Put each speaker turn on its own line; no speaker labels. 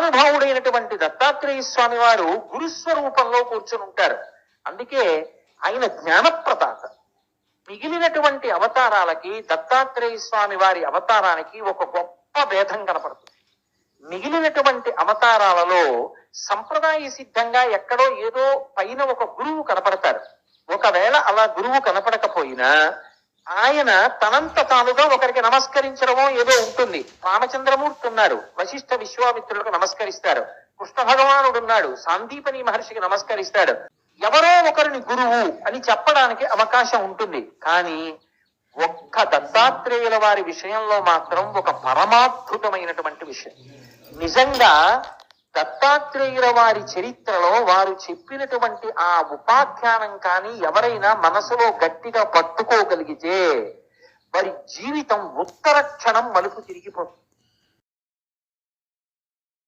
మహానుభావుడైనటువంటి దత్తాత్రేయ స్వామి వారు గురుస్వరూపంలో కూర్చుని ఉంటారు. అందుకే ఆయన జ్ఞానప్రదాత. మిగిలినటువంటి అవతారాలకి దత్తాత్రేయ స్వామి వారి అవతారానికి ఒక గొప్ప భేదం కనపడుతుంది. మిగిలినటువంటి అవతారాలలో సంప్రదాయ సిద్ధంగా ఎక్కడో ఏదో పైన ఒక గురువు కనపడతారు. ఒకవేళ అలా గురువు కనపడకపోయినా ఆయన తనంత తానుగా ఒకరికి నమస్కరించడమో ఏదో ఉంటుంది. రామచంద్రమూర్తి ఉన్నాడు, వశిష్ఠ విశ్వామిత్రులకు నమస్కరిస్తాడు. కృష్ణ భగవానుడు ఉన్నాడు, సాందీపని మహర్షికి నమస్కరిస్తాడు. ఎవరో ఒకరిని గురువు అని చెప్పడానికి అవకాశం ఉంటుంది. కానీ ఒక్క దత్తాత్రేయుల వారి విషయంలో మాత్రం ఒక పరమాద్భుతమైనటువంటి విషయం. నిజంగా దత్తాత్రేయుల వారి చరిత్రలో వారు చెప్పినటువంటి ఆ ఉపాఖ్యానం కానీ ఎవరైనా మనసులో గట్టిగా పట్టుకోగలిగితే వారి జీవితం ఉత్తర క్షణం మలుపు తిరిగిపోతుంది.